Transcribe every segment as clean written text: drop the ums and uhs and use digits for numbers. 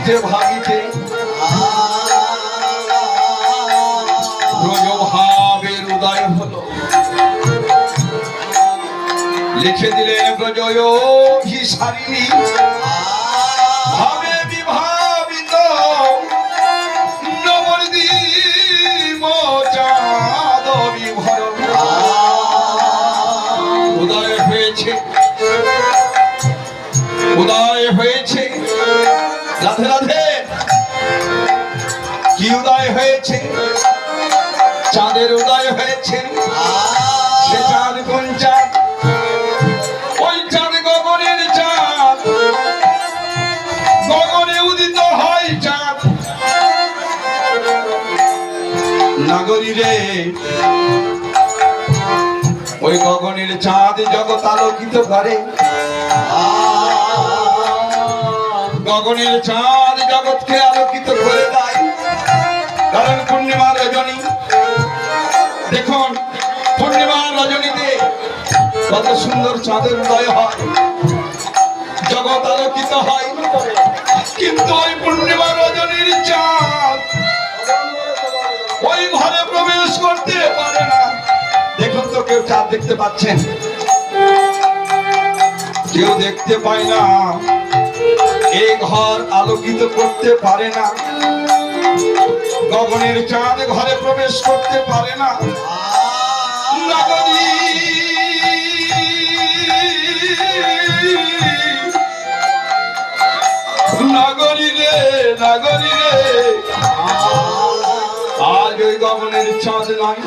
ভাগিতে ভাগিতে ব্রজভাবের উদয় হলো। লিখে দিলেন ব্রজয়োগীসারিণী ভাবে বিভাবিত নবদ্বীপ চাঁদ বিভর। উদয় হয়েছে, উদয় হয়েছে। রাধে রাধে। কি উদয় হয়েছে? চাঁদের উদয় হয়েছে। সে চাঁদ কোন চাঁদ? ওই চাঁদ গগনের চাঁদ। গগনে উদিত হয় চাঁদ। নাগরী রে, ওই গগনের চাঁদ জগৎ আলোকিত করে। গগনের চাঁদ জগৎকে আলোকিত করে দেয়। কারণ পূর্ণিমা রজনী, দেখুন পূর্ণিমা রজনীতে কত সুন্দর চাঁদের উদয় হয়, জগৎ আলোকিত হয়। কিন্তু ওই পূর্ণিমা রজনীর চাঁদ ওই ঘরে প্রবেশ করতে পারে না। দেখুন তো, কেউ চাঁদ দেখতে পাচ্ছেন? কেউ দেখতে পায় না। এই ঘর আলোকিত করতে পারে না। গগনের চাঁদ ঘরে প্রবেশ করতে পারে না। নাগরী, নাগরী রে, নাগরী রে, আজ ওই গগনের চাঁদ নাই।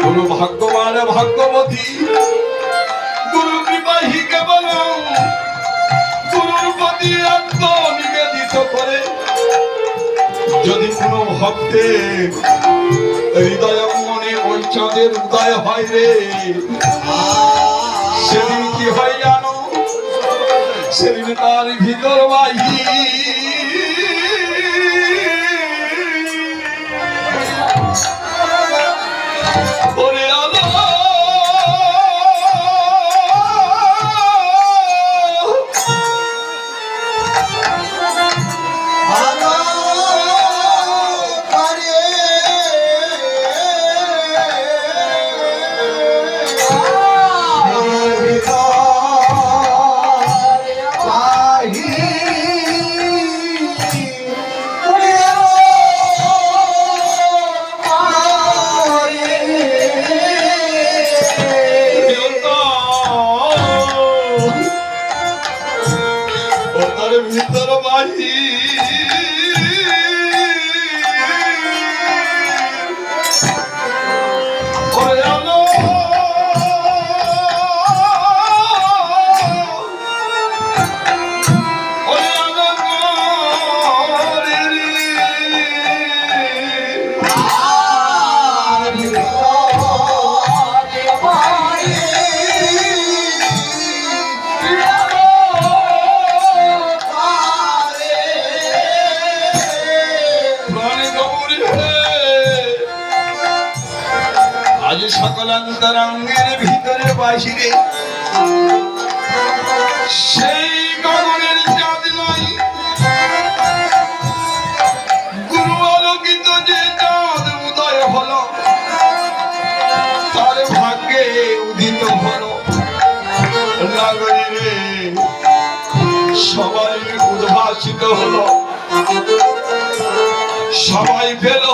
কোন ভাগ্যবান ভাগ্যবতী গুরু কৃপাহি কেবল গুরুর প্রতি আত্ম নিবেদিত করে যদি কোন ভক্তের হৃদয় মনে ওই চাঁদের উদয় হয় রে, সেদিন কি হয় জানো? সেদিন তার ভিতর বাহি ওরে আলো ভিতর বাহি সকলান্তরঙ্গের ভিতরে বাহিরে সেই গগনের চাঁদ নাই। গুরু আলোকিত যে চাঁদ উদয় হলো, তার ভাগ্যে উদিত হলো। নাগরী রে, সবাই উদ্ভাসিত হলো, সবাই পেল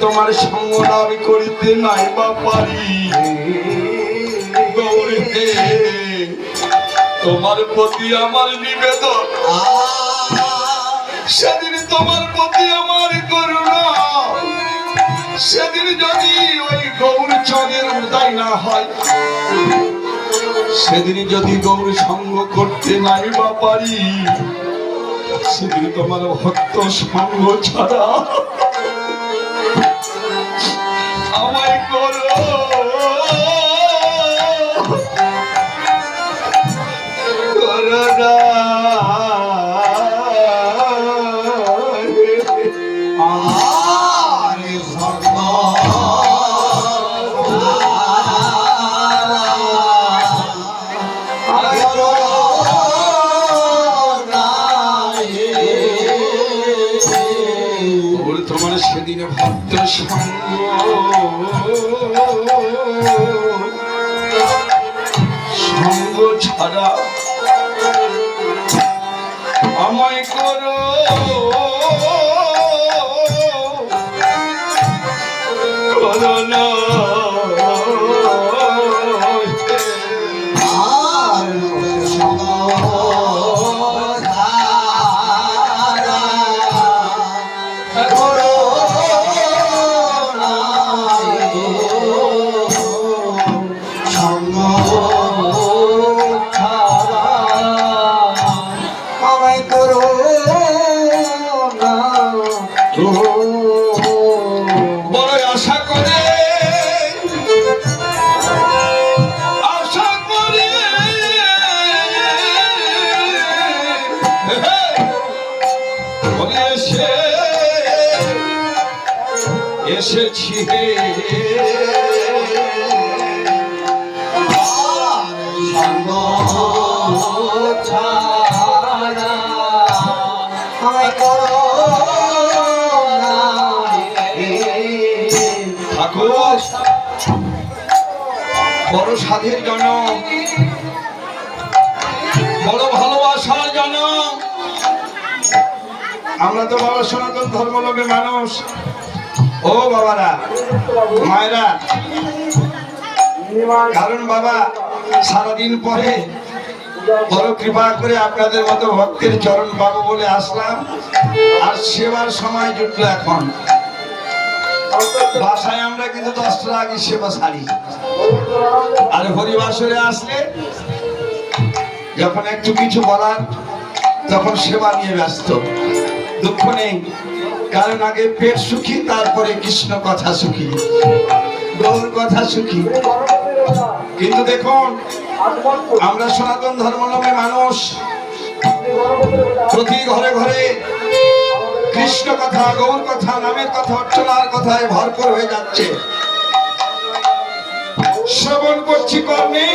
তোমার সঙ্গ লাভ করিতে নাই বা পারি গৌরী, তোমার প্রতি আমার নিবেদন, সেদিন তোমার প্রতি আমার করুণা, সেদিন যদি ওই গৌর চাঁদের উদয় না হয়, সেদিন যদি গৌর সঙ্গ করতে নাই বা পারি, সেদিন তোমার ভক্ত সঙ্গ ছাড়া আমায় করো করোনা। তোমার সেদিনে ভক্ত সঙ্গ সঙ্গ ছাড়া আমায় করো করোনা। এসেছি সঙ্গ ছাড়া আমায় করো ঠাকুর, বড় সাধের জন্য, বড় ভালোবাসার জন্য। আমরা তো বাবা সনাতন ধর্মলোকের মানুষ। ও বাবারা, মায়েরা, কারণ বাবা সারাদিন পরে বড় কৃপা করে আপনাদের মতো ভক্তের চরণ পাবো বলে আসলাম, আর সেবার সময় জুটলো। এখন বাসায় আমরা কিন্তু 10টার আগে সেবা সারি, আর হরিবাসরে আসলে যখন একটু কিছু বলার তখন সেবা নিয়ে ব্যস্ত। দুঃখ নেই, কারণ আগে পেট সুখী, তারপরে কৃষ্ণ কথা সুখী, গৌর কথা সুখী। কিন্তু দেখুন, আমরা সনাতন ধর্মাবলম্বী মানুষ, প্রতি ঘরে ঘরে কৃষ্ণ কথা, গৌর কথা, নামের কথা, অর্চনার কথায় ভরপুর হয়ে যাচ্ছে। শ্রবণ করছি কর্ণে,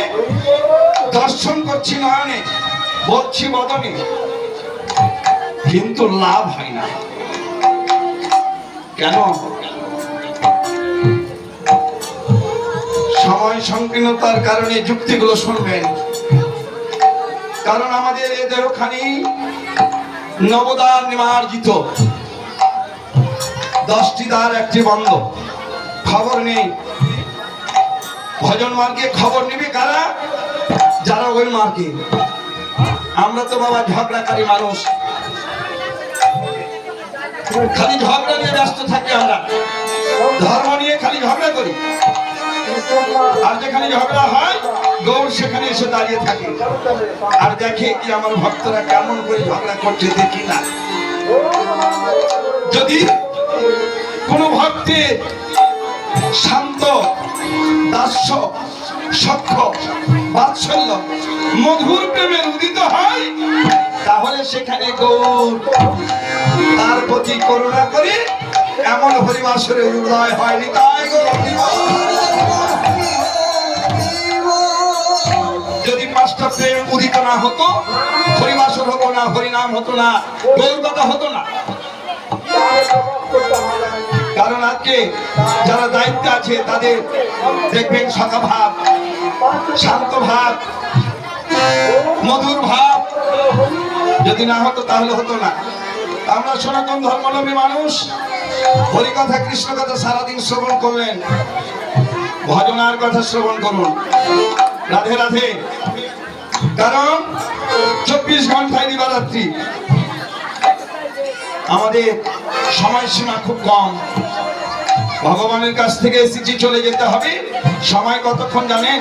দর্শন করছি নয়নে, বলছি বদনে, কিন্তু লাভ হয় না। কেন? সময় সংকীর্ণতার কারণে যুক্তিগুলো শুনবেন। কারণ আমাদের এ দেহখানি নবদ্বার নিমার্জিত, 10টি দ্বার, 1টি বন্ধ। খবর নেই ভজন মার্গে, খবর নেবে কারা? যারা ওই মার্গে। আমরা তো বাবা ঝগড়াকারী মানুষ, খালি ঝগড়া নিয়ে ব্যস্ত থাকি। আমরা ধর্ম নিয়ে খালি ঝগড়া করি। আর যেখানে ঝগড়া হয় গৌর সেখানে এসে দাঁড়িয়ে থাকে আর দেখে কি আমার ভক্তরা কেমন করে ঝগড়া করছে দেখি না। যদি কোন ভক্তের শান্ত দাস্য সখ্য বাৎসল্য মধুর প্রেমের উদিত হয় তাহলে সেখানে গৌর তার প্রতি করুণা করে এমন হরিবাসরে উদয় হয়নি। তাই যদি পাঁচটা প্রেম উদিত না হতো হরিবাসর হতো না, হরিনাম হতো না, গৌর কথা হতো না। কারণ আজকে যারা দায়িত্বে আছে তাদের দেখবেন সখা ভাব, শান্ত ভাব, মধুর ভাব যদি না হতো তাহলে হতো না। আমরা সনাতন ধর্মাবলম্বী মানুষ হরিকথা কৃষ্ণ কথা সারাদিন শ্রবণ করলেন, ভজনার কথা শ্রবণ করুন, রাধে রাধে। কারণ 24 ঘন্টায় দিবারাত্রি, আমাদের সময়সীমা খুব কম। ভগবানের কাছ থেকে এসেছি, চলে যেতে হবে। সময় কতক্ষণ জানেন?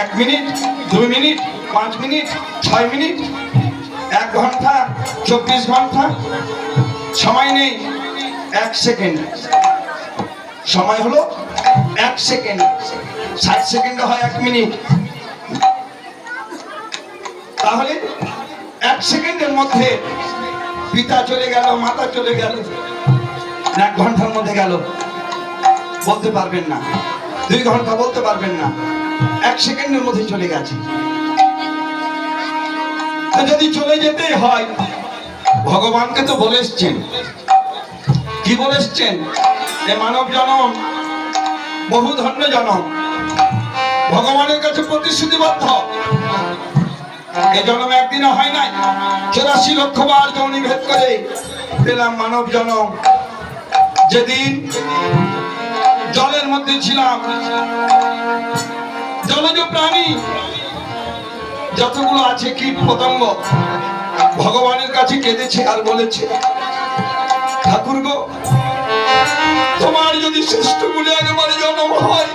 1 মিনিট, 2 মিনিট, 5 মিনিট, 6 মিনিট, 1 ঘন্টা, 24 ঘন্টা সময় নেই। 1 সেকেন্ড সময় হলো, 1 সেকেন্ড। 60 সেকেন্ড হয় 1 মিনিট। তাহলে 1 সেকেন্ডের মধ্যে পিতা চলে গেল, মাতা চলে গেল, 1 ঘন্টার মধ্যে গেল বলতে পারবেন না, 2 ঘন্টা বলতে পারবেন না, 1 সেকেন্ডের মধ্যে চলে গেছে। যদি চলে যেতে হয়, ভগবানকে তো বলে এসছেন, কি বলে এসছেন? এ মানব জনম বহু ধন্য জনম, ভগবানের কাছে প্রতিশ্রুতিবদ্ধ। এই জন্ম একদিনে হয় নাই, 84 লক্ষ বার জনি ভেদ করে পেলাম মানব জনম। যেদিন জলের মধ্যে ছিলাম, জলজ প্রাণী যতগুলো আছে কীট পতঙ্গ ভগবানের কাছে কেঁদেছে আর বলেছে, ঠাকুর গো, তোমার যদি শ্রেষ্ঠ গুণে একেবারে জন্ম হয়,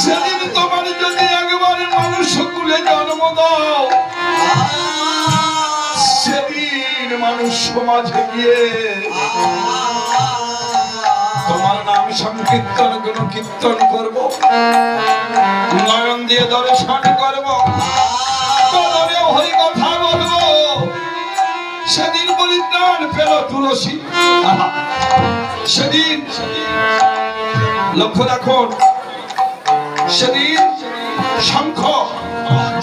সেদিন তোমার যদি একেবারে মানুষ কুলে জন্ম দাও, সেদিন মানুষ সমাজে গিয়ে তোমার নাম সংকীর্তন গুণ কীর্তন করব, নয়ন দিয়ে দর্শন করব, হরি কথা বলবো। সেদিন পরিত্রাণ পেল তুলসী। সেদিন লক্ষ্য রাখুন, সেদিন শঙ্খ,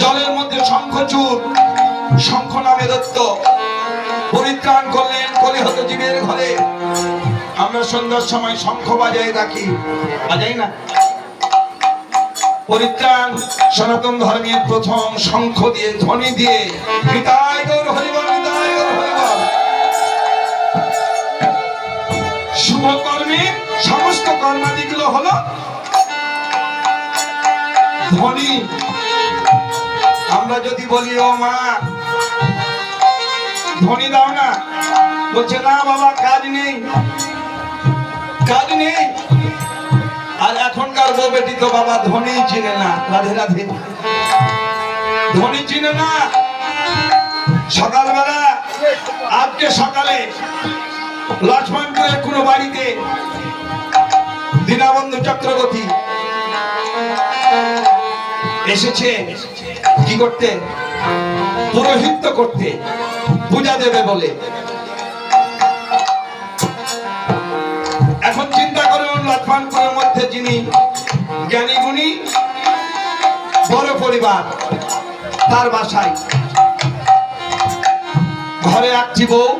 জলের মধ্যে শঙ্খচূড়, শঙ্খ নামে দত্ত পরিত্রাণ করলেন কলিহত জীবের ঘরে। আমরা সন্ধ্যার সময় শঙ্খ বাজাই রাখি, বাজাই না? পরিত্রাণ সনাতন ধর্মের প্রথম শঙ্খ দিয়ে, ধ্বনি দিয়ে, নিতাই গৌর হরিবল, নিতাই গৌর হরিবল। শুভ কর্মের সমস্ত কর্মাদিগুলো হলো ধ্বনি। আমরা যদি বলি, ও মা ধ্বনি দাও না, বলছে না বাবা কাজ নেই, কাজ নেই। আর এখনকার বউ বেটি তো বাবা ধ্বনি চিনে না, রাধে রাধে, ধ্বনি চিনে না। সকালবেলা, আজকে সকালে লক্ষ্মণপুরের কোনো বাড়িতে দীনবন্ধু চক্রবর্তী এসেছে কি করতে? পুরোহিত্য করতে, পূজা দেবে বলে। এখন চিন্তা করুন, লক্ষ্মণপুরের মধ্যে যিনি জ্ঞানী গুণী বড় পরিবার, তার বাসায় ঘরে একটি বউ।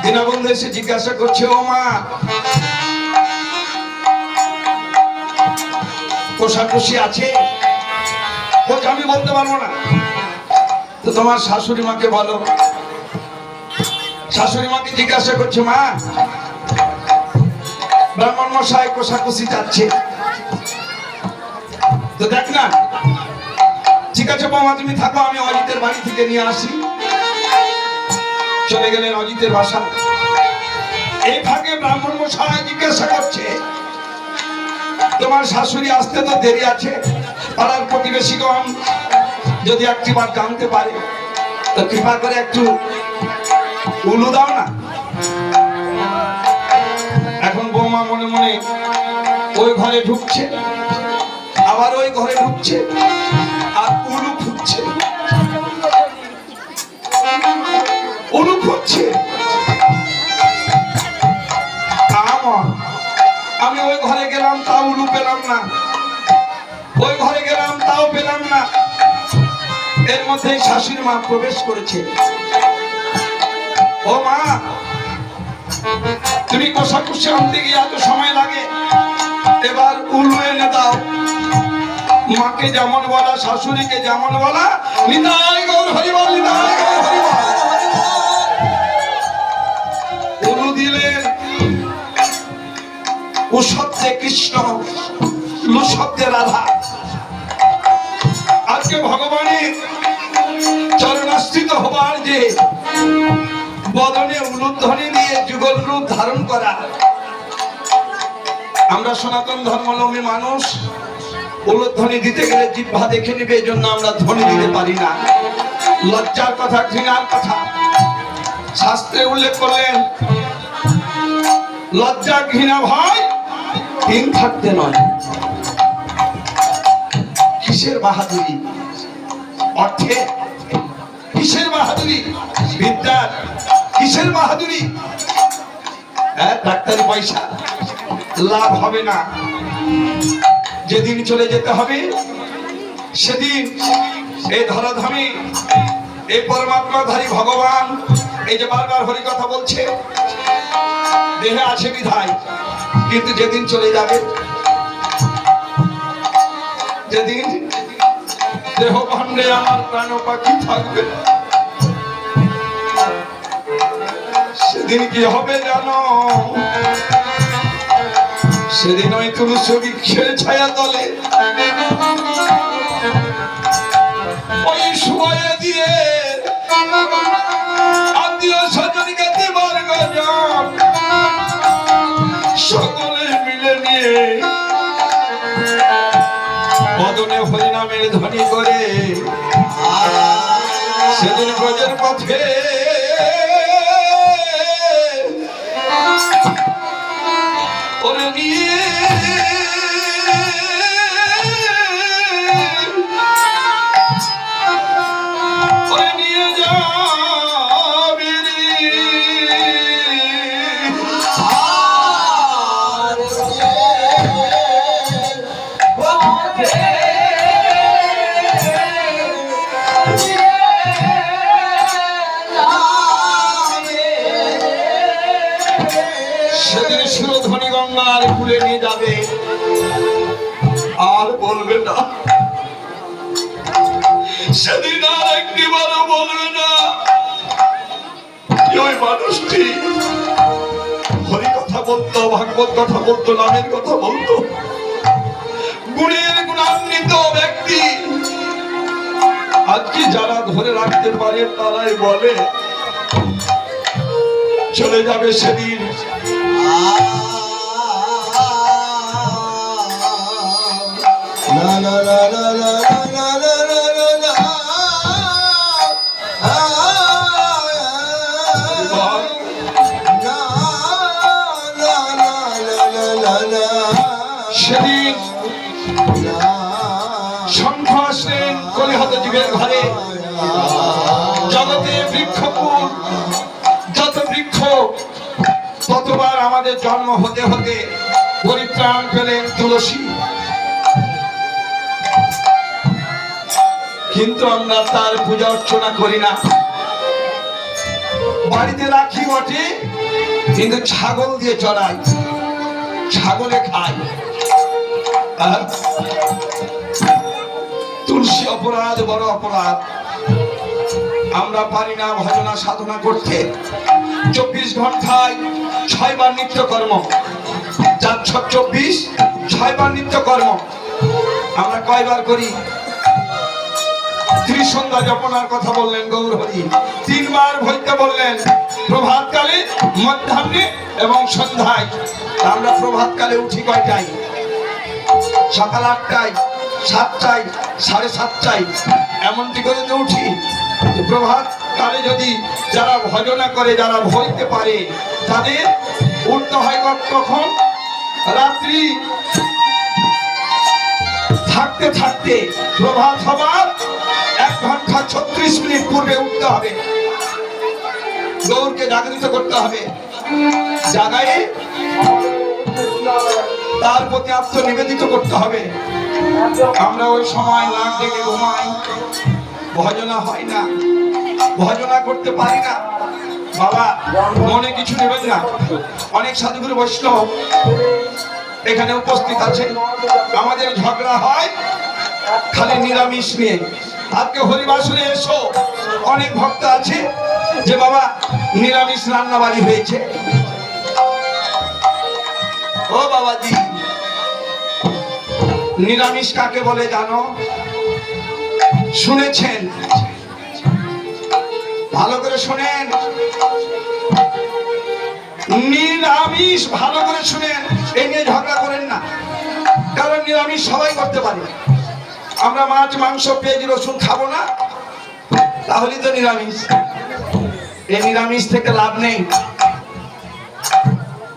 দীনবন্ধু এসে জিজ্ঞাসা করছে, ও মা কোষাকুষি আছে? বলছে আমি বলতে পারবো না। তো তোমার শাশুড়ি মাকে বলো। শাশুড়ি মাকে জিজ্ঞাসা করছে, মা ব্রাহ্মণ মশাই কোষাকুষি যাচ্ছে, তো দেখ না। ঠিক আছে বৌমা, তুমি থাকো, আমি অজিতের বাড়ি থেকে নিয়ে আসি। চলে গেলেন অজিতের বাসা। এই ভাগে ব্রাহ্মণ মশাই জিজ্ঞাসা করছে, তোমার শাশুড়ি আসতে তো দেরি আছে, পাড়ার প্রতিবেশীগণ যদি একটিবার জানতে পারে তো কৃপা করে একটু উলু দাও না। এখন বৌমা মনে মনে ওই ঘরে ঢুকছে, আবার ওই ঘরে ঢুকছে, আর উলু ফুটছে, উলু ফুটছে। আমি ওই ঘরে গেলাম তাও উলু পেলাম না, ওই ঘরে গেলাম তাও পেলাম না। এর মধ্যে শাশুড়ি মা প্রবেশ করেছে। ও মা, তুমি কোষাকুষি আনতে গিয়ে এত সময় লাগে, এবার উলু এনে দাও। মাকে যেমন বলা, শাশুড়িকে যেমন বলা, নিতাই গৌর হরিবল, নিতাই গৌর হরিবল। উলু দিলে উ শব্দে কৃষ্ণ, লু শব্দে রাধা। আজকে ভগবানের চরণাশ্রিত হবার যে বদনে উলুধ্বনি দিয়ে যুগল রূপ ধারণ করা, আমরা সনাতন ধর্মাবলম্বী মানুষ উলুধ্বনি দিতে গেলে জিহ্বা দেখে নিবে, এই জন্য আমরা ধ্বনি দিতে পারি না। লজ্জার কথা, ঘৃণার কথা শাস্ত্রে উল্লেখ করলেন, লজ্জা ঘৃণা ভয় তিন থাকতে নয়। কিসের বাহাদুরি? অর্থে কিসের বাহাদুরি? বিদ্যার কিসের বাহাদুরি? ডাক্তারি পয়সা লাভ হবে না। যেদিন চলে যেতে হবে সেদিন এই ধরাধামে এই পরমাত্মাধারী ভগবান, এই যে বারবার হরি কথা বলছে, দেহে আছে বিধায়, কিন্তু যেদিন চলে যাবে, যেদিন দেহ ভাণ্ডে আমার প্রাণ পাখি থাকবে, সেদিন কি হবে জানো? সেদিন ওই তুলসী বৃক্ষের ছায়া তলে ওই শুয়ে দিয়ে আত্মীয় স্বজনকে দেবার গজন সকলে মিলে নিয়ে বদনে হরিনামের ধ্বনি করে সেদিন ব্রজের পথে ওরে নিয়ে খুলে নিয়ে যাবে, আর বলবে না। সেদিন আর একটিবারও বলবে না ওই মানুষটি হরি কথা বলতো, ভাগবত কথা বলতো, নামের কথা বলতো, গুণের গুণান্বিত ব্যক্তি। আজকে যারা ধরে রাখতে পারে তারাই বলে চলে যাবে সেদিন। সেদিন শঙ্খ আসলেন কলিহত যুগের ঘরে, জগতে বৃক্ষকুল যত বৃক্ষ ততবার আমাদের জন্ম হতে হতে পরিত্রাণ পেলেন তুলসী। কিন্তু আমরা তার পূজা অর্চনা করি না। বাড়িতে রাখি বটে, কিন্তু ছাগল দিয়ে চড়াই, ছাগলে খায়। তুলসী অপরাধ, বড় অপরাধ। আমরা পারি না ভজনা সাধনা করতে। 24 ঘন্টায় 6 বার নিত্য কর্ম, 24 6 বার নিত্য কর্ম। আমরা কয়বার করি? ত্রিসন্ধ্যা জপনার কথা বললেন গৌর হরি, 3 বার বলতে বললেন, প্রভাতকালে, মধ্যাহ্নে এবং সন্ধ্যায়। আমরা প্রভাতকালে উঠি কয়টায়? সকাল 8টায়, 7টায়, 7:30টায়, এমনটি করে তো উঠি। প্রভাত কালে যদি যারা ভজনা করে, যারা বলতে পারে, তাদের উঠতে হয় কখন? রাত্রি থাকতে থাকতে প্রভাত হবার 1 ঘন্টা 36 মিনিট পূর্বে উঠতে হবে। গৌরকে জাগরিত করতে হবে, জাগায়ে তার প্রতি আত্মনিবেদিত করতে হবে। আমরা ওই সময় নাক ডেকে ঘুমাই, ভজনা হয় না, ভজনা করতে পারি না। বাবা মনে কিছু নেবেন না, অনেক সাধুগুরু বৈষ্ণব এখানে উপস্থিত আছেন। আমাদের ঝগড়া হয় খালি নিরামিষ নিয়ে। আজকে হরিবাসরে এসো, অনেক ভক্ত আছে যে বাবা নিরামিষ রান্না বাড়ি হয়েছে। ও বাবাজি, নিরামিষ কাকে বলে জানো? শুনেছেন? ভালো করে শুনেন, নিরামিষ ভালো করে শুনেন। এই নিয়ে ঝগড়া করেন না, কারণ নিরামিষ সবাই করতে পারে। আমরা মাছ, মাংস, পেঁয়াজ, রসুন খাবো না, তাহলে তো নিরামিষ। এই নিরামিষ থেকে লাভ নেই।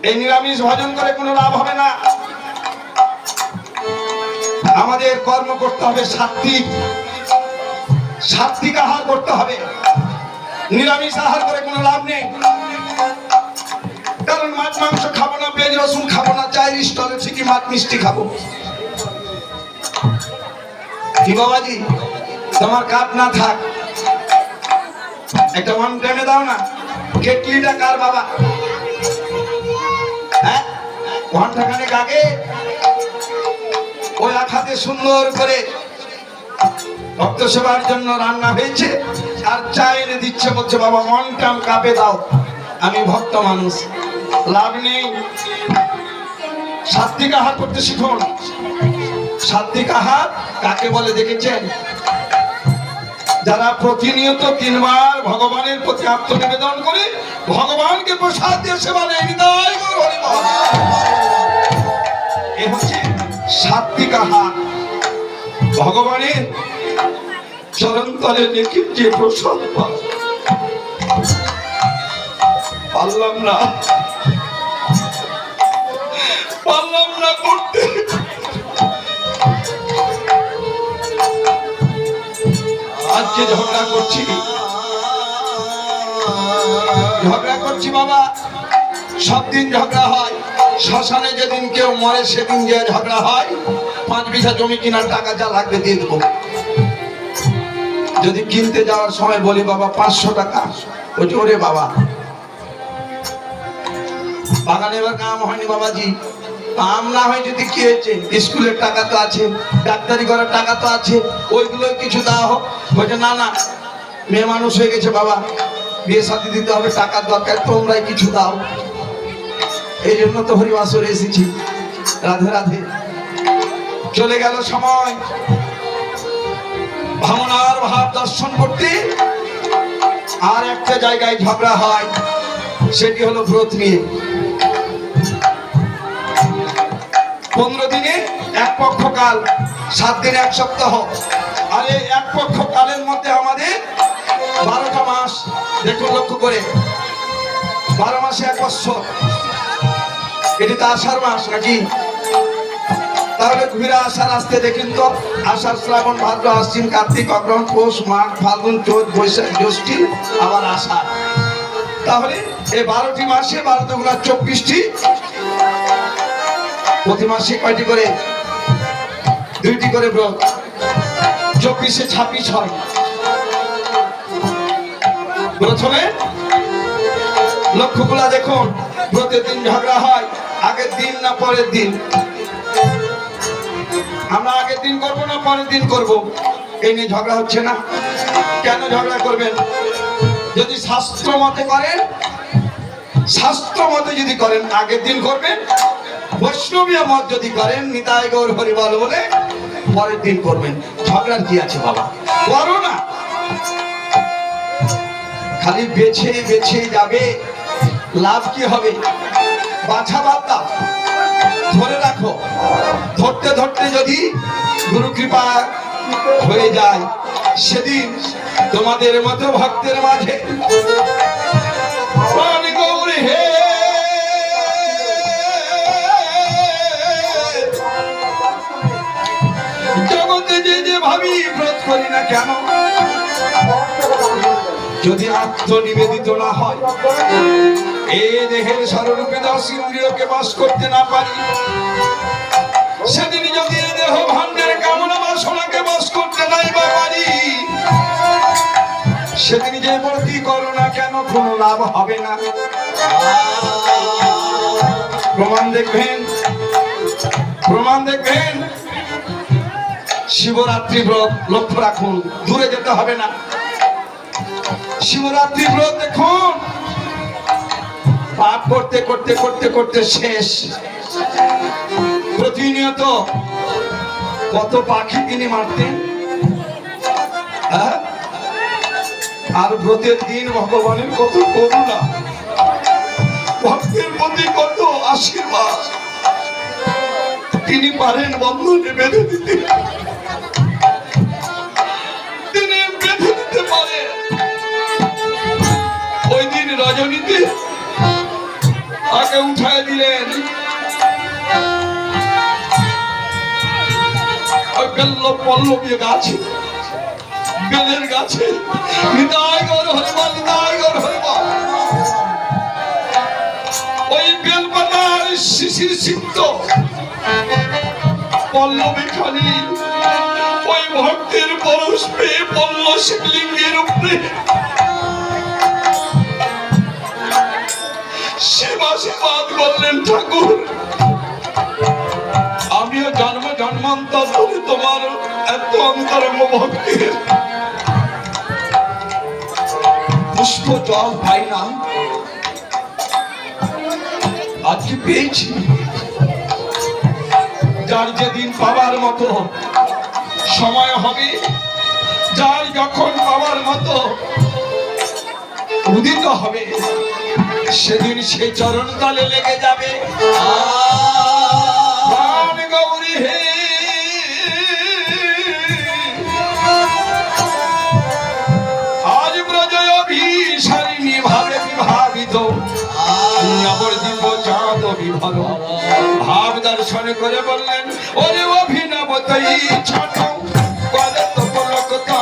এই নিরামিষ ভজন করে কোনো লাভ হবে না। আমাদের কর্ম করতে হবে সাত্বিক, সাত্বিক আহার করতে হবে। নিরামিষ আহার করে কোনো লাভ নেই, কারণ মাছ মাংস খাবো না, পেঁয়াজ রসুন খাবো না, চায়ের স্টলে ঠিকই মাছ মিষ্টি খাবো। কি বাবাজি, তোমার কাপ না থাক, একটা 1 টাইমে দাও না। কেটলিটা কার বাবা? হ্যাঁ, 1 টাকানে আগে ওই আখাতে সুন্দর করে ভক্ত সেবার জন্য রান্না হয়েছে, আর চা এনে দিচ্ছে, বলছে বাবা 1 টাইম কাপে দাও, আমি ভক্ত মানুষ। লাভ নেই। সাত্বিক আহার করতে শিখুন। সাত্বিক আহার কাকে বলে দেখেছেন? যারা প্রতিনিয়ত 3 বার ভগবানের প্রতি আত্মনিবেদন করে ভগবানকে প্রসাদ দিয়ে সেবা নেয়। এ হচ্ছে সাত্বিক আহার। ভগবানের চরণতলে রেখে যে প্রসাদ পারলাম না করতে, আজকে ঝগড়া করছি বাবা। সব দিন ঝগড়া হয়, শ্মশানে যেদিন কেউ মরে সেদিন যে ঝগড়া হয়। 5 বিঘা জমি কেনার টাকা যা লাগবে দিয়ে দেবো। যদি কিনতে যাওয়ার সময় বলি বাবা 500 টাকা, ওই ওরে বাবা বাগানে এবার কাম হয়নি বাবাজি। আম না হয় যদি কি হয়েছে, স্কুলের টাকা তো আছে, ডাক্তারি করার টাকা তো আছে, ওইগুলো কিছু দেওয়া হোক। বলছে না না, মেয়ে মানুষ হয়ে গেছে বাবা, বিয়ে শাদী দিতে হবে, টাকার দরকার, তোমরাই কিছু দাও। এই জন্য তো হরিবাসরে এসেছি। রাধে রাধে। চলে গেল সময় ভাবনার ভাব দর্শন করতে। আর একটা জায়গায় ঝগড়া হয়, সেটি হলো ব্রত নিয়ে। 15 দিনে 1 পক্ষ কাল, 7 দিনে 1 সপ্তাহ। আর এই 1 পক্ষ কালের মধ্যে আমাদের 12টা মাস। দেখুন লক্ষ্য করে, 12 মাসে 1 বছর। এটি তো আষাঢ় মাস নাকি? তাহলে ঘুরে আষাঢ় আসতে দেখেন তো, আষাঢ়, শ্রাবণ, ভাদ্র, আশ্বিন, কার্তিক, অগ্রহণ, পৌষ, মাঘ, ফাল্গুন, চৈত, বৈশাখ, জ্যৈষ্ঠ, আবার আষাঢ়। তাহলে এই 12টি মাসে 12 দুগুণা 24টি। প্রতি মাসে কয়টি করে? 2টি করে ব্রত। 24-এ 26 হয়। প্রথমে লক্ষ্যগুলা দেখুন, ব্রতের দিন ঝগড়া হয়, আগের দিন না পরের দিন। আমরা আগের দিন করবো না পরের দিন করব, এই নিয়ে ঝগড়া হচ্ছে না। কেন ঝগড়া করবেন? যদি শাস্ত্র মতে করেন, শাস্ত্র মতে যদি করেন আগের দিন করবেন। বৈষ্ণবীয় মত যদি করেন, নিতাই গৌর হরিবল বলে, পরের দিন করবেন। ঝগড়ার কি আছে বাবা? করো না। খালি বেছে বেছে যাবে, লাভ কি হবে? বাছা বাদ দাও, ধরে রাখো। ধরতে ধরতে যদি গুরু কৃপা হয়ে যায়, সেদিন তোমাদের মতো ভক্তের মাঝে প্রাণ গৌরী হে জগতে যে যে ভাবি ব্রত করি না কেন, যদি আত্মনিবেদিত না হয়, এই দেহের সর্বরূপে 10 ইন্দ্রিয়কে বাস করতে না পারি, সেদিন যদি এই দেহ ভাণ্ডের কামনা বাসনাকে বাস করতে নাই বা পারি, সেদিন যে ব্রতই করো না কেন কোনো লাভ হবে না। প্রমাণ দেখবেন, প্রমাণ দেখবেন। শিবরাত্রি ব্রত লক্ষ্য রাখুন, দূরে যেতে হবে না। শিবরাত্রি ব্রত দেখুন, পাপ করতে করতে করতে করতে শেষ। প্রতিনিয়ত কত পাখি তিনি মারতেন, আর ব্রতের দিন ভগবানের কত করুণা, ভক্তের প্রতি কত আশীর্বাদ। তিনি পারেন বন্ধনে বেঁধে দিতে, তিনি বেঁধে দিতে পারেন। ওই দিন রজনীতে তাকে উঠায় দিলেন, পল্লবী গাছে, বেলের গাছে, নিতাই গৌর হরিবল, নিতাই গৌর হরিবল। ওই বেলপাতার শিশির সিক্ত পল্লবী খালি ওই ভক্তের পরশ পেয়ে পল্ল শিবলিঙ্গের উপরে শিবাশীর্বাদ করলেন, ঠাকুর আমিও জন্ম জন্মান্তর ধরে তোমার এত অন্তরঙ্গ ভক্তির পুষ্প জল পাই না, আজকে পেয়েছি। যার যেদিন পাওয়ার মতো সময় হবে, যার যখন পাওয়ার মতো উদিত হবে, সেদিন সে চরণ তলে লেগে যাবে। প্রাণ গৌরী হে আজ ব্রজয় অভিসারিণী ভাবে বিভাবিত, নবদ্বীপ চাঁদ বিভর ভাব দর্শন করে বললেন, ওরে অভিনব তৈ ছোট করে তো পলকতা,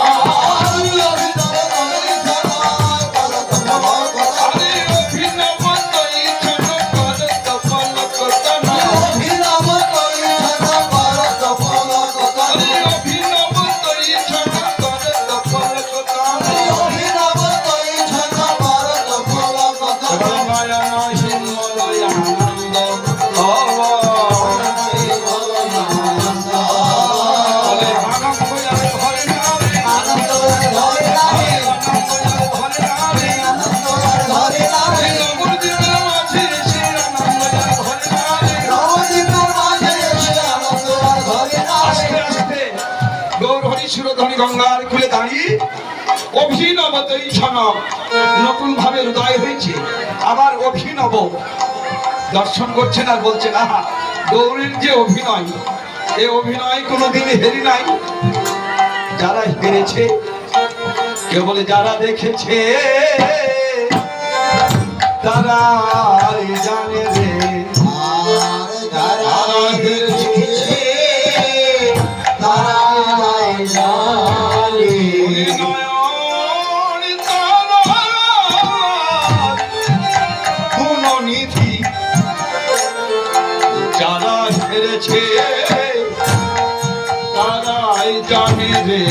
গঙ্গার খুলে দাঁড়িয়ে অভিনব নতুন ভাবে হৃদয় হয়েছে, আবার অভিনব দর্শন করছেন আর বলছেন, আহা গৌরীর যে অভিনয়, এ অভিনয় কোনোদিন হেরি নাই। যারা হেরেছে কেবল যারা দেখেছে তারা জানে রে, যারা হেরেছে তারা জানে। গুণনিধি যারা হেরেছে তারাই জানে রে,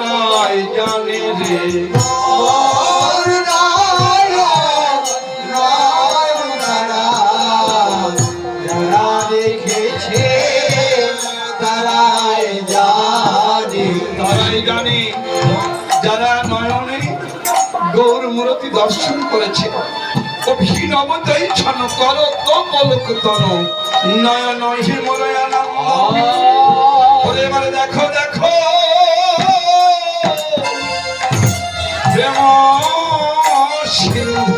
তারাই জানে রে। তারাই জানে যারা নয়নে গৌর মূর্তি দর্শন করেছে। অভিনবতাই ছন কর তো পলক তন নয়ন হিমলয়ানন্দ। এবারে দেখো দেখো প্রেম সিন্ধু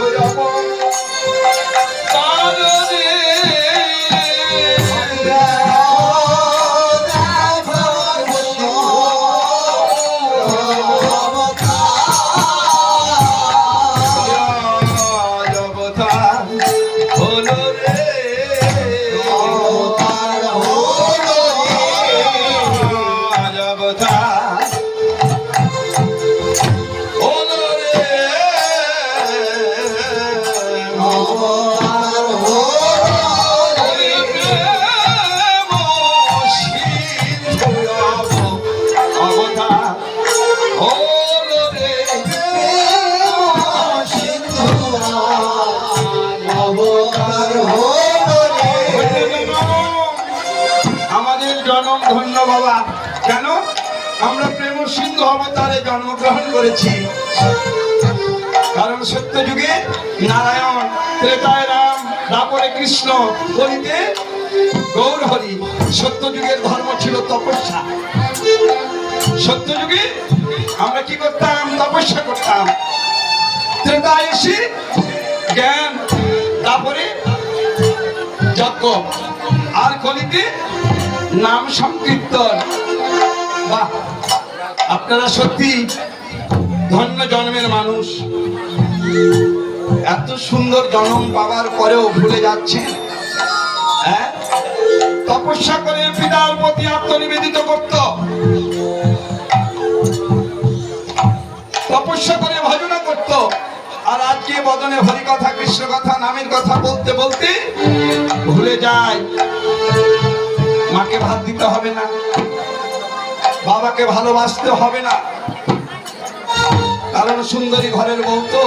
ধন্য বাবা। কেন আমরা প্রেম সিন্ধু অবতারে জন্মগ্রহণ করেছি? কারণ সত্য যুগে নারায়ণ, ত্রেতায় রাম, তারপরে কৃষ্ণ, কলিতে গৌর হরি। সত্য যুগের ধর্ম ছিল তপস্যা। সত্য যুগে আমরা কি করতাম? তপস্যা করতাম। ত্রেতায় এসে জ্ঞান, তারপরে যজ্ঞ, আর কলিতে নাম সংকীর্তন। বাহ, আপনারা সত্যি ধন্য জন্মের মানুষ। এত সুন্দর জন্ম পাওয়ার পরেও ভুলে যাচ্ছেন। তপস্যা করে পিতার প্রতি আত্মনিবেদিত করত, তপস্যা করে ভজনা করত। আর আজকে বদনে হরি কথা, কৃষ্ণ কথা, নামের কথা বলতে বলতে ভুলে যায় মাকে ভাত দিতে হবে না, বাবাকে ভালোবাসতে হবে না। কারণ সুন্দরী ঘরের বউ তো,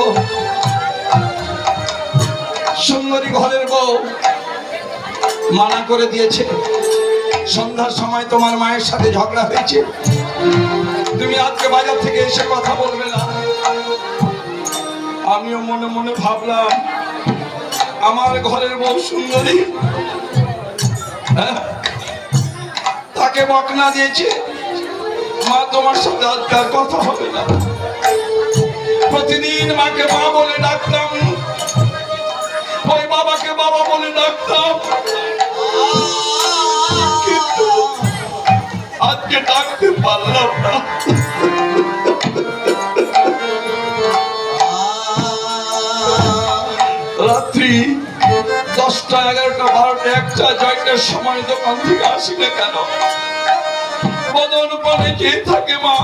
সুন্দরী ঘরের বউ মানা করে দিয়েছে, সন্ধ্যার সময় তোমার মায়ের সাথে ঝগড়া হয়েছে, তুমি আজকে বাজার থেকে এসে কথা বলবে না। আমিও মনে মনে ভাবলাম আমার ঘরের বউ সুন্দরী, তাকে বকনা দিয়েছে, মা তোমার সাথে আজকে আর কথা হবে না। প্রতিদিন মাকে মা বলে ডাকতাম, ওই বাবাকে বাবা বলে ডাকতাম, কিন্তু আজকে ডাকতে পারলাম না। রাত্রি 10টা, 11টা, 12টা, 1টা, 2টার সময় দোকান থেকে আসি না কেন, বদন পানে কে থাকে মা,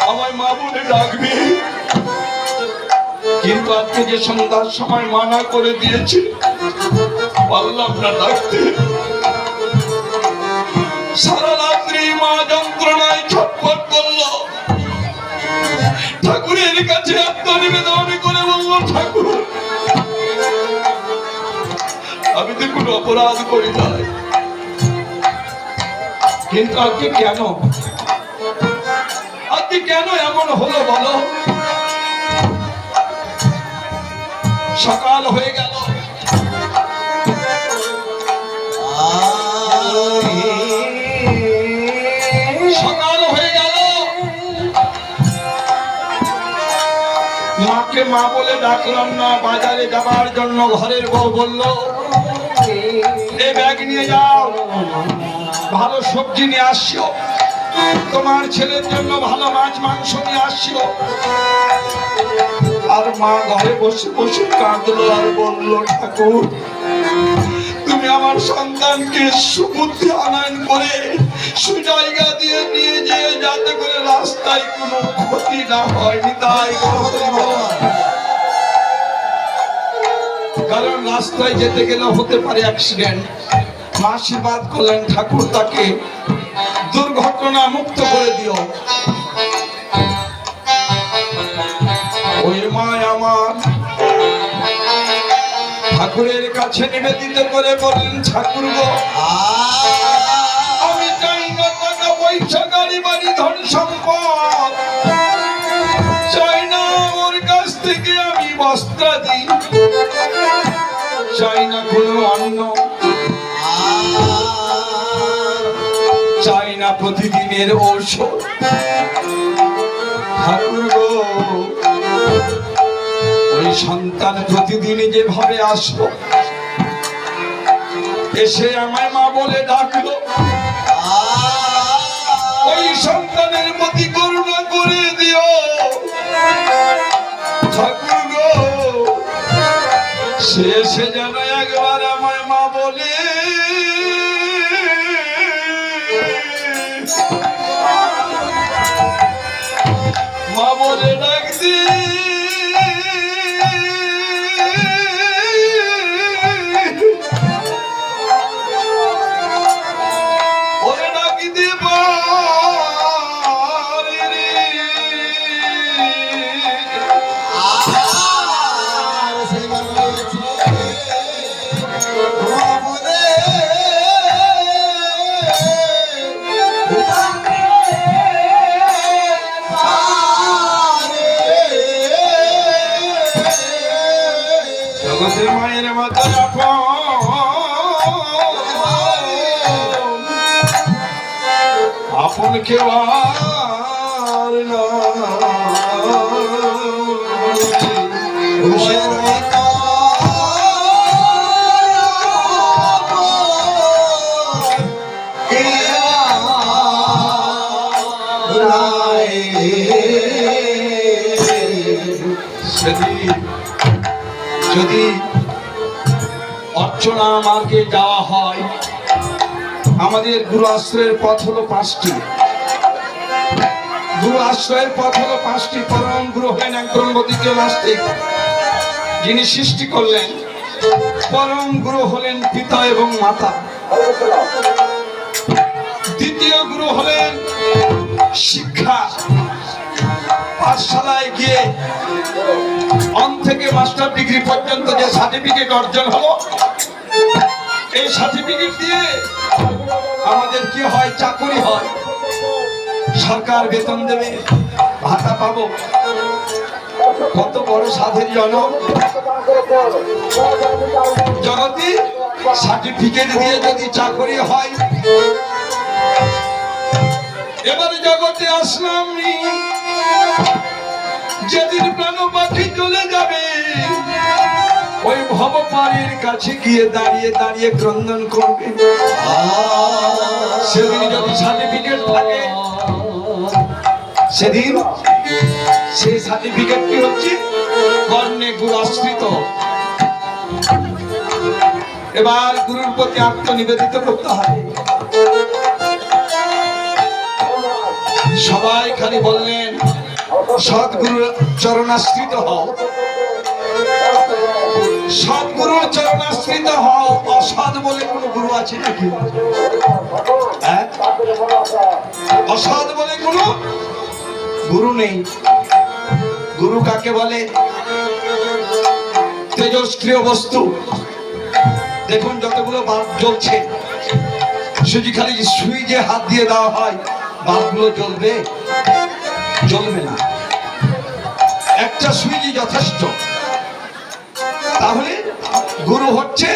আমায় মা বলে ডাকবে। কিন্তু আজকে যে সন্ধ্যার সময় মানা করে দিয়েছে, পারলাম না ডাকতে। সারা রাত্রি মা যন্ত্রণায় ছটফট করলো, ঠাকুরের কাছে আত্মনিবেদন করে বলল, ঠাকুর আমি তো কোনো অপরাধ করি নাই, কিন্তু আজকে কেন, আজকে কেন এমন হলো বলো? সকাল হয়ে গেল, সকাল হয়ে গেল, মাকে মা বলে ডাকলাম না। বাজারে যাবার জন্য ঘরের বউ বলল, এই ব্যাগ নিয়ে যাও, ভালো সবজি নিয়ে আসছো, তোমার ছেলের জন্য ভালো মাছ মাংস নিয়ে আসছো। আর মা ঘরে বসে বসে কাঁদলো আর বলল, ঠাকুর তুমি আমার সন্তানকে সুবুদ্ধি আনয়ন করে সুজায়গা দিয়ে নিয়ে যেয়ে যাতে করে রাস্তায় কোনো ক্ষতি না হয়নি, তাই কারণ রাস্তায় যেতে গেলে হতে পারে অ্যাক্সিডেন্ট। মা আশীর্বাদ করলেন, ঠাকুর তাকে দুর্ঘটনা মুক্ত করে দিও। ওই মা আমার ঠাকুরের কাছে নিবেদিত করে বললেন, ঠাকুর গো বস্ত্রাদি, চাই না কোনো অন্ন, চাই না প্রতিদিনের ঔষধ। ঠাকুর গো, ওই সন্তান প্রতিদিন যেভাবে আসলো, এসে আমায় মা বলে ডাকলো, ওই সন্তানের প্রতি করুণা করে দিও ঠাকুর গো। সে এসে যেন একবার আমায় মা বলে, মা বলে ডাক দি, ওরে ডাক দিব জগতের মায়ের মতো আপন কেউ আর না। যদি অর্চনা মার্গে যাওয়া হয়, আমাদের গুরু আশ্রয়ের পথ হলো 5টি। গুরু আশ্রয়ের পথ হলো 5টি। পরম গুরু হলেন এক ব্রহ্মদ্বিতীয় নাস্তিক, যিনি সৃষ্টি করলেন। পরম গুরু হলেন পিতা এবং মাতা। দ্বিতীয় গুরু হলেন শিক্ষা। পাঠশালায় গিয়ে অন থেকে মাস্টার ডিগ্রি পর্যন্ত যে সার্টিফিকেট অর্জন হলো, এই সার্টিফিকেট দিয়ে আমাদের কি হয়? চাকরি হয়, সরকার বেতন দেবে, ভাতা পাবো। কত বড় সাধের জনক জগতে! সার্টিফিকেট দিয়ে যদি চাকরি হয়। এবারে জগতে আসলাম, যেদিন প্রাণ পাখি চলে যাবে, ওই ভবপারের কাছে গিয়ে দাঁড়িয়ে দাঁড়িয়ে ক্রন্দন করবে। সেদিন যদি সার্টিফিকেট থাকে, সেদিন সেই সার্টিফিকেটটি হচ্ছে কর্ণে গুরু আশ্রিত। এবার গুরুর প্রতি আত্মনিবেদিত করতে হবে। সবাই খালি বললেন সদ্গুরুর চরণাশ্রিত হও, সদ্গুরুর চরণাশ্রিত হও। অসৎ বলে কোন গুরু আছে নাকি? অসৎ বলে কোন গুরু নেই। গুরু কাকে বলে? তেজস্ক্রিয় বস্তু। দেখুন যতগুলো বাল্ব জ্বলছে, শুধু খালি সুইচে হাত দিয়ে দেওয়া হয়, বাল্বগুলো জ্বলবে? জ্বলবে না। একটা সুইচই যথেষ্ট। তাহলে গুরু হচ্ছে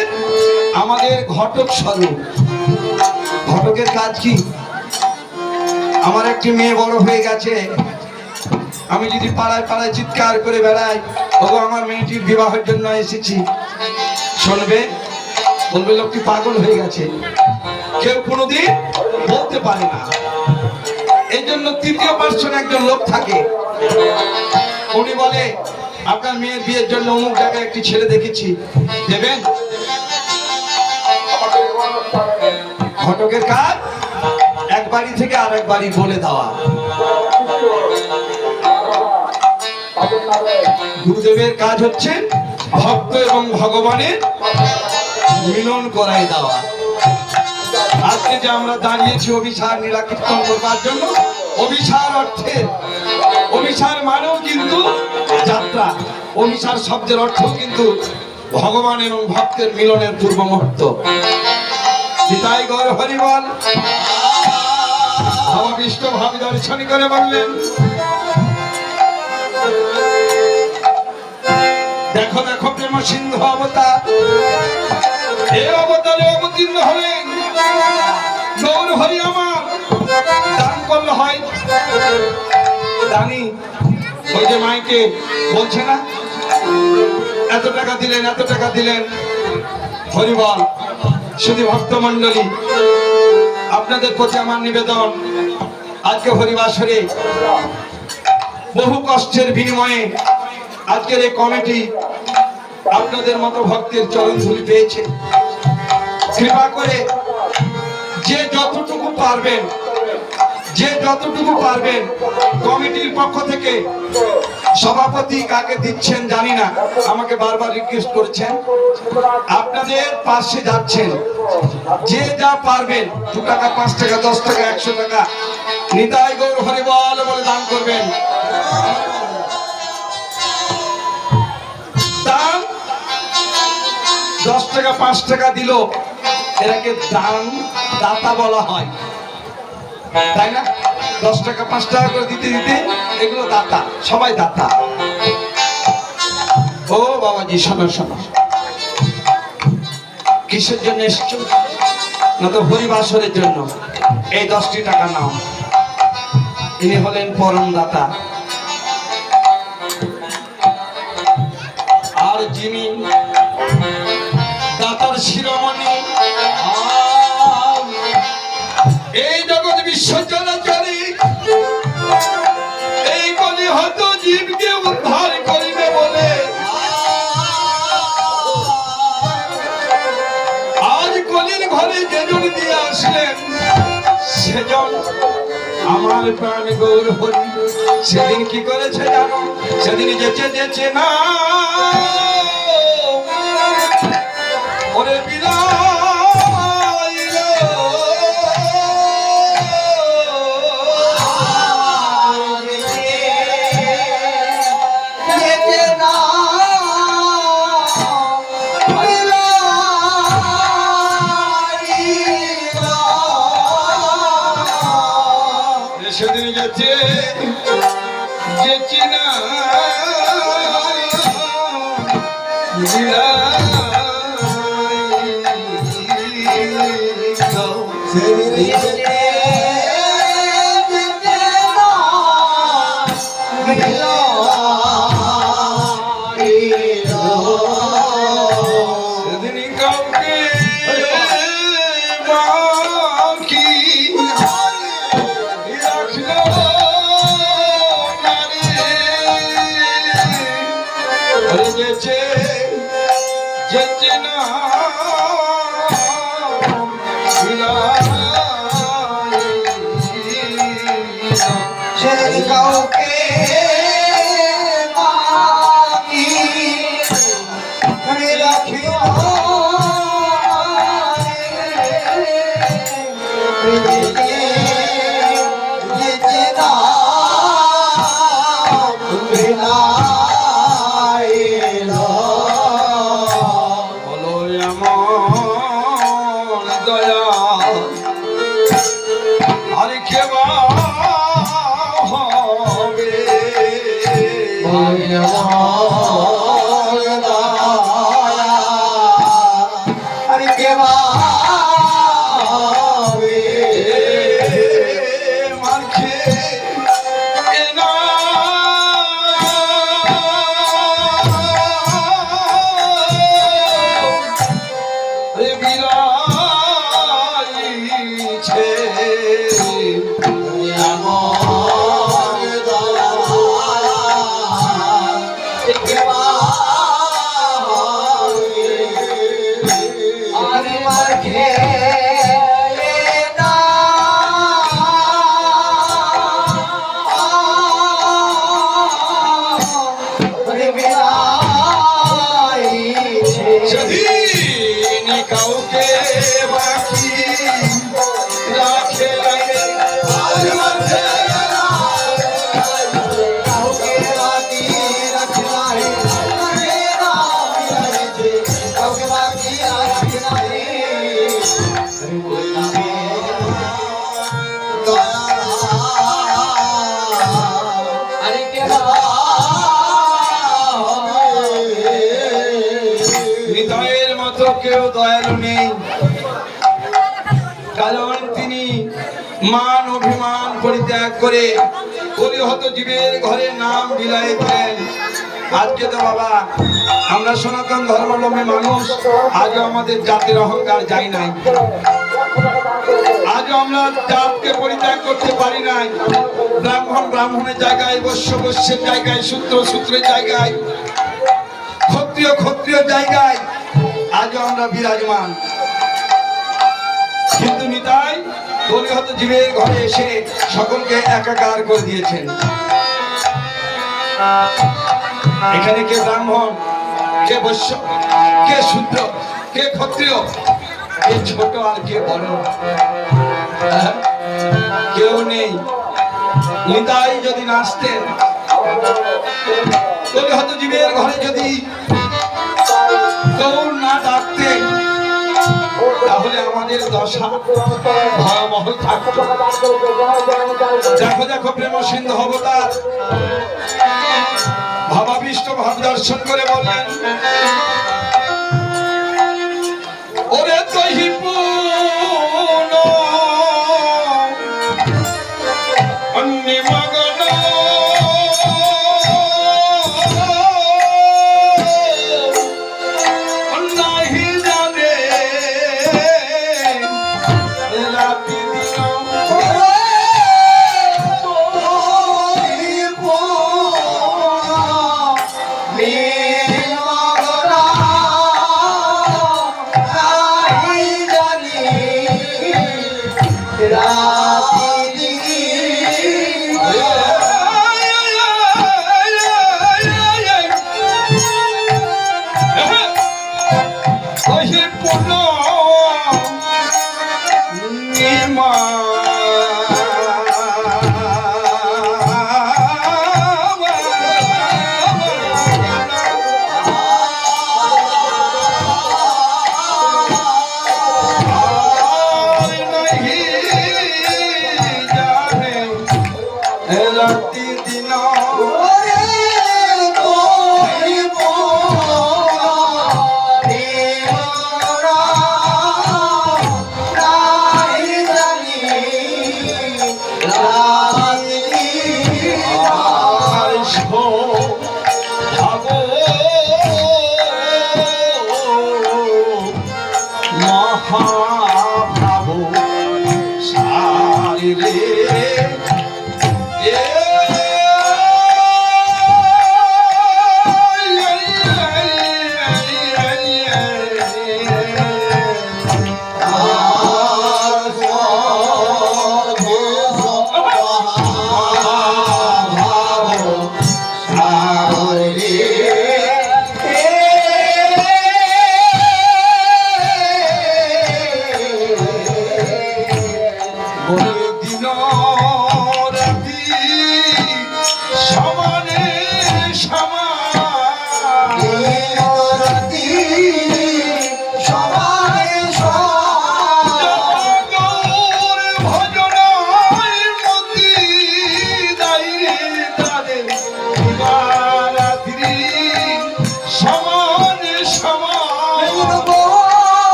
আমাদের ঘটক স্বরূপ। ঘটকের কাজ কি? আমার একটি মেয়ে বড় হয়ে গেছে, আমি যদি পাড়ায় পাড়ায় চিৎকার করে বেড়াই, ওগো আমার মেয়েটির বিবাহের জন্য এসেছি, শুনবে? বলবে লোকটি পাগল হয়ে গেছে। কেউ কোনোদিন বলতে পারে না। এই জন্য তৃতীয় পার্সন একজন লোক থাকে, উনি বলে আপনার মেয়ের বিয়ের জন্য অমুক জায়গায় একটি ছেলে দেখেছি, দেবেন? ঘটকের কাজ এক বাড়ি থেকে আরেক বাড়ি বলে দেওয়া। গুরুদেবের কাজ হচ্ছে ভক্ত এবং ভগবানের মিলন করাই দেওয়া। আজকে যে আমরা দাঁড়িয়েছি অভিসার লীলা কীর্তন করবার জন্য, অভিসার অর্থে, অভিসার মানেও কিন্তু যাত্রা। অভিসার শব্দের অর্থ কিন্তু ভগবান এবং ভক্তের মিলনের পূর্ব মুহূর্ত। পিতাই গৌর হরি বল। ভববিষ্ট ভাব দর্শন করে বললেন, দেখো দেখো প্রেম সিন্ধু অবতার, এই অবতারে অবতীর্ণ হলেন গৌর হরি আমার। দান করলে হয়, দানি ওই যে মাইকে বলছে না, এত টাকা দিলেন এত টাকা দিলেন। হরিবল শুধু ভক্তমণ্ডলী, আপনাদের প্রতি আমার নিবেদন, আজকে হরিবাসরে বহু কষ্টের বিনিময়ে আজকের এই কমিটি আপনাদের মতো ভক্তের চরণ ধুলি পেয়েছে। কৃপা করে যে যতটুকু পারবেন, যে যতটুকু পারবেন, কমিটির পক্ষ থেকে সভাপতি কাকে দিচ্ছেন জানি না, আমাকে বারবার রিকোয়েস্ট করছেন, আপনাদের পাশে যাচ্ছেন, যে যা পারবেন 2 টাকা 5 টাকা 10 টাকা 100 টাকা নিতাই গৌর হরিবল বলে দান করবেন। দান 10 টাকা 5 টাকা দিল, এটাকে দান দাতা বলা হয়, তাই না? 10 টাকা 5 টাকা করে দিতে দিতে এগুলো দাতা, সবাই দাতা। ও বাবাজি শোনো শোনো, কিসের জন্য এসছো? না তো হরিবাসরের জন্য। এই 10টি টাকা নাও, ইনি হলেন পরম দাতা। আর যিনি দাতার শিরোমণি, এই জগৎ বিশ্ব চরাচরে এই কলি হয়তো জীবকে উদ্ধার করিবে বলে আজ কলির ঘরে যেজন দিয়ে আসলেন, সেজন আমার প্রাণ গৌর হরি। সেদিন কি করেছে জানো? সেদিন যেচে যেচে না ওরে বিরা সেদিন যেচে যেচে না কাউকে রাখিও দয়া আর কেবা Take care. কেউ দয়ালু নেই, কারণ তিনি মান অভিমান পরিত্যাগ করে কলিহত জীবের ঘরে নাম বিলাইতেন। আজকে তো বাবা আমরা সনাতন ধর্মাবলম্বী মানুষ, আজও আমাদের জাতির অহংকার যায় নাই, আজও আমরা জাতকে পরিত্যাগ করতে পারি নাই। ব্রাহ্মণ ব্রাহ্মণের জায়গায়, বৈশ্য বৈশ্যের জায়গায়, শূদ্র শূদ্রের জায়গায়, ক্ষত্রিয় ক্ষত্রিয় জায়গায় আজও আমরা বিরাজমান। কিন্তু নিতাই কলিহত জীবের ঘরে এসে সকলকে একাকার করে দিয়েছেন। এখানে কে ব্রাহ্মণ, কে বৈশ্য, কে শূদ্র, কে ক্ষত্রিয়, কে ছোট আর কে বড়, কেউ নেই। নিতাই যদি নাচতেন, কলিহত জীবের ঘরে যদি গৌর না ডাকতেন, তাহলে আমাদের দশা ভয়াবহ থাকত। দেখো দেখো প্রেম সিন্ধু অবতার ভাবাবিষ্ট ভাব দর্শন করে বললেন, ওরে তহি পুন অন্যে মগন নাহি জানে রাতি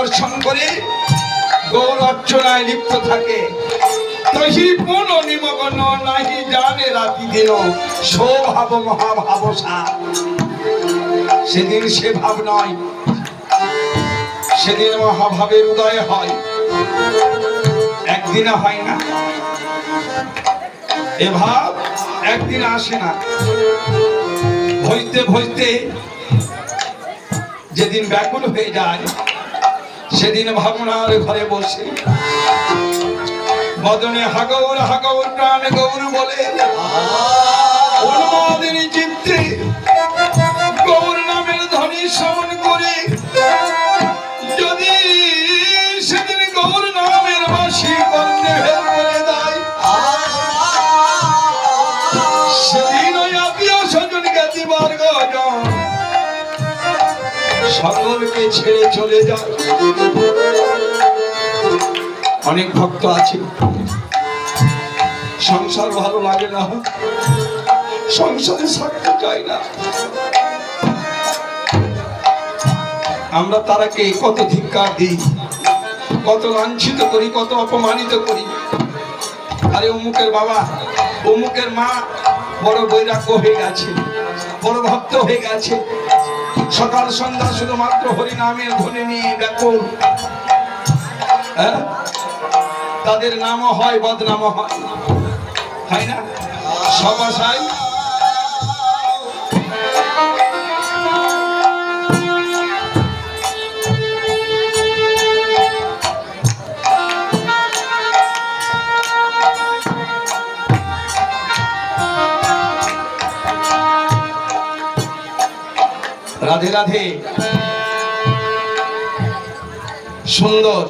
দর্শন করে গৌর অর্চনায় লিপ্ত থাকে। তহি পুন নিমগ্ন নাহি জানে রাতি দিন স্বভাব মহাভাবসা। সেদিন সে ভাব নয়, সেদিন মহাভাবের উদয় হয়, একদিনে হয় না। এ ভাব একদিন আসে না, ভজতে ভজতে যেদিন ব্যাকুল হয়ে যায়, সেদিন ভাবনার ঘরে বসে বদনে হাগৌর হাগৌর প্রাণ গৌর বলে উন্মাদিনী চিত্তে গৌর নামের ধ্বনি শ্রবণ করে যদি সেদিন গৌর নামের বাসি কর্ণে ভেদ করে দেয়, সেদিন ওই আত্মীয় স্বজন জ্ঞাতি বর্গ সকলকে ছেড়ে চলে যায়। অনেক ভক্ত আছে, সংসার ভালো লাগে না, সংসারে থাকতে চাই না। আমরা তারাকে কত ধিক্কার দিই, কত লাঞ্ছিত করি, কত অপমানিত করি। আরে অমুকের বাবা, অমুকের মা বড় বৈরাগ্য হয়ে গেছে, বড় ভক্ত হয়ে গেছে, সকাল সন্ধ্যা শুধুমাত্র হরিনামের ধ্বনি নিয়ে ব্যাকুল। তাদের নামও হয়, বদনামও হয়, হয় না? সব আশায় রাধে রাধে। সুন্দর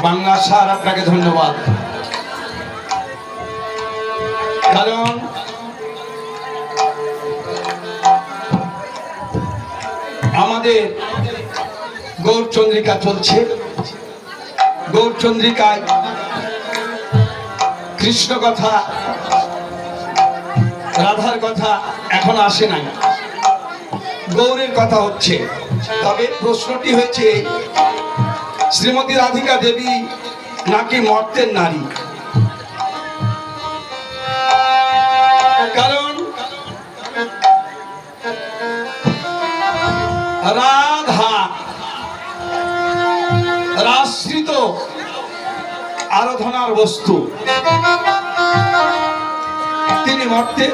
বাংলা সার, আপনাকে ধন্যবাদ। কারণ আমাদের গৌরচন্দ্রিকা চলছে, গৌরচন্দ্রিকায় কৃষ্ণ কথা, রাধার কথা এখন আসে নাই, গৌরের কথা হচ্ছে। তবে প্রশ্নটি হয়েছে শ্রীমতী রাধিকা দেবী নাকি মর্তের নারী? কারণ রাধা রাশ্রিত আরাধনার বস্তু, তিনি মর্তের